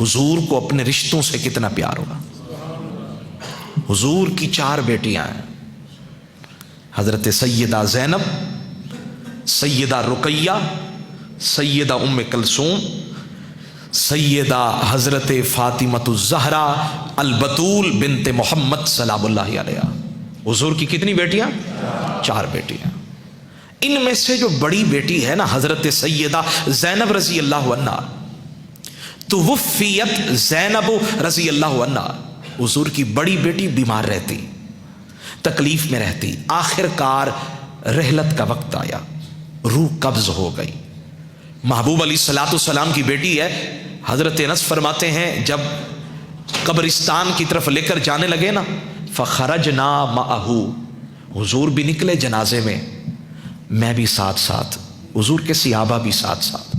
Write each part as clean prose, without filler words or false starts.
हुजूर को अपने रिश्तों से कितना प्यार होगा। हुजूर की 4 बेटियां हैं, हजरत सैयदा ज़ैनब, सैयदा रुकैया, सैयदा उम्मे कलसूम, सैयदा हजरत फातिमतु ज़हरा अल बतूल बिनते मोहम्मद सलामुल्लाहि अलैहा। हुजूर की कितनी बेटियां? 4 बेटियां। इनमें से जो बड़ी बेटी है ना हजरत सैयदा ज़ैनब रजी अल्लाह अन्हा, तो वुफ़ियत ज़ैनब रजी अल्लाह अन्हा, हुजूर की बड़ी बेटी बीमार रहती, तकलीफ में रहती। आखिरकार रहलत का वक्त आया, रूह कब्ज हो गई। महबूब अलैहिस्सलातु वस्सलाम की बेटी है। हजरत अनस फरमाते हैं जब कब्रिस्तान की तरफ लेकर जाने लगे ना, फ़खरजना मअहू, हुजूर भी निकले जनाजे में, मैं भी साथ साथ, हुजूर के सिहाबा भी साथ साथ।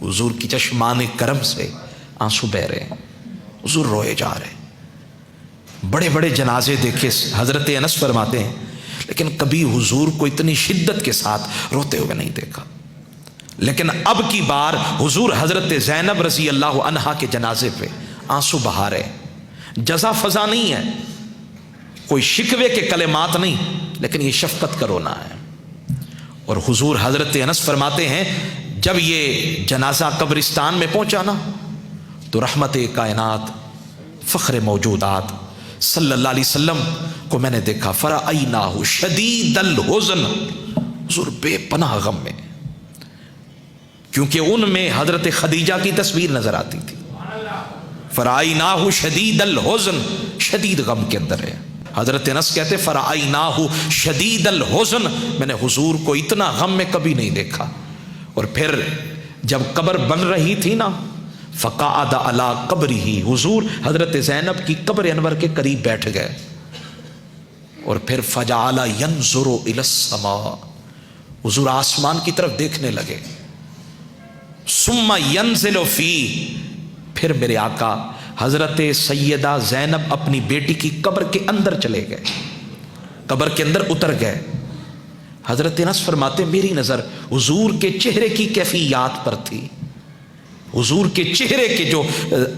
हुजूर की चश्मान करम से आंसू बह रहे हैं, हुजूर रोए जा रहे हैं। बड़े बड़े जनाजे देखे हजरत अनस फरमाते हैं, लेकिन कभी हुजूर को इतनी शिद्दत के साथ रोते हुए नहीं देखा। लेकिन अब की बार हुजूर हजरत ज़ैनब रजी अल्लाह अन्हा के जनाजे पे आंसू बहा रहे। जज़ा फजा नहीं है, कोई शिकवे के कलेमात नहीं, लेकिन ये शफकत का रोना है। और हुजूर हजरत अनस फरमाते हैं जब ये जनाजा कब्रिस्तान में पहुंचा ना, तो रहमत कायनात फ़ख्र मौजूदात सल्लल्लाहु अलैहि वसल्लम को मैंने देखा। फ़रअयनाहु शदीदल हुज़्न, हुजूर बेपनाह गम में, क्योंकि उनमें हजरत खदीजा की तस्वीर नजर आती थी। फ़रअयनाहु शदीदल हुज़्न, शदीद गम के अंदर है। हजरत अनस कहते फ़रअयनाहु शदीदल हुज़्न, मैंने हुजूर को इतना गम में कभी नहीं देखा। और फिर जब कब्र बन रही थी ना, फ़क़अद अला क़ब्रिही, हुजूर हजरत ज़ैनब की कब्र अनवर के करीब बैठ गए। और फिर फ़जअला यंज़ुरु इलस्समा, हुजूर आसमान की तरफ देखने लगे। सुम्मा यंज़िलु फ़ी, फिर मेरे आका हजरत सैयदा ज़ैनब अपनी बेटी की कब्र के अंदर चले गए, कब्र के अंदर उतर गए। हजरत अनस फरमाते मेरी नज़र हुजूर के चेहरे की कैफियत पर थी, हुजूर के चेहरे के जो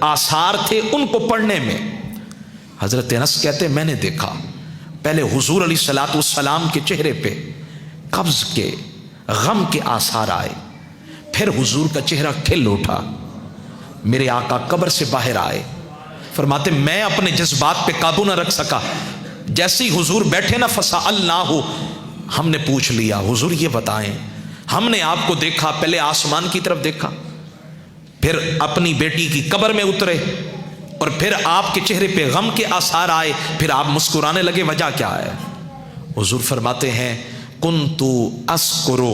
आसार थे उनको पढ़ने में। हजरत अनस कहते मैंने देखा पहले हुजूर अलैहिस्सलातु वस्सलाम के चेहरे पे कब्ज के गम के आसार आए, फिर हुजूर का चेहरा खिल उठा। मेरे आका कब्र से बाहर आए, फरमाते मैं अपने जज्बात पे काबू ना रख सका। जैसे ही हुजूर बैठे ना, फसअलनाहु, हमने पूछ लिया हुजूर ये बताएं, हमने आपको देखा, पहले आसमान की तरफ देखा, फिर अपनी बेटी की कब्र में उतरे, और फिर आपके चेहरे पे गम के आसार आए, फिर आप मुस्कुराने लगे, वजह क्या है? हुजूर फरमाते हैं कुन्तु अस्कुरु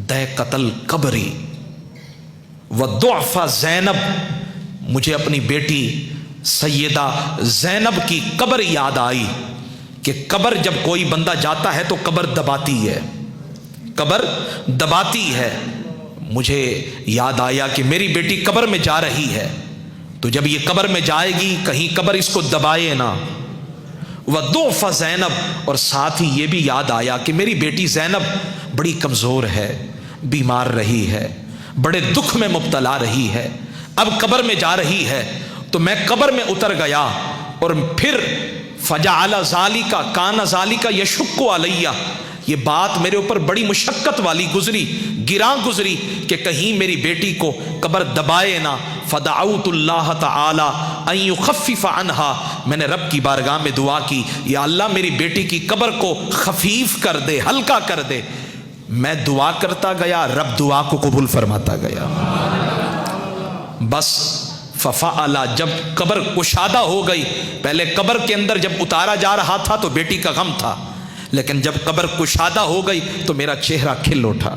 दैकतल कब्री व दुअफ़ा ज़ैनब, मुझे अपनी बेटी सैयदा ज़ैनब की कब्र याद आई कि कब्र जब कोई बंदा जाता है तो कब्र दबाती है, कब्र दबाती है। मुझे याद आया कि मेरी बेटी कब्र में जा रही है, तो जब ये कब्र में जाएगी कहीं कब्र इसको दबाए ना। वदुअफ़ा ज़ैनब, और साथ ही ये भी याद आया कि मेरी बेटी ज़ैनब बड़ी कमज़ोर है, बीमार रही है, बड़े दुख में मुब्तला रही है, अब कब्र में जा रही है। तो मैं कब्र में उतर गया, और फिर फ़जअल ज़ालिका कान ज़ालिका यशुक्कु अलैया, ये बात मेरे ऊपर बड़ी मुशक्कत वाली गुजरी, गिरा गुजरी कि कहीं मेरी बेटी को कब्र दबाए ना। फ़दअउतुल्लाह तआला अन युख़फ़्फ़िफ़ अन्हा, मैंने रब की बारगाह में दुआ की, या अल्लाह मेरी बेटी की कब्र को खफीफ कर दे, हल्का कर दे। मैं दुआ करता गया, रब दुआ को कबूल फरमाता गया। बस फ़फ़अला, जब कब्र कुशादा हो गई, पहले कब्र के अंदर जब उतारा जा रहा था तो बेटी का गम था, लेकिन जब कब्र कुशादा हो गई तो मेरा चेहरा खिल उठा।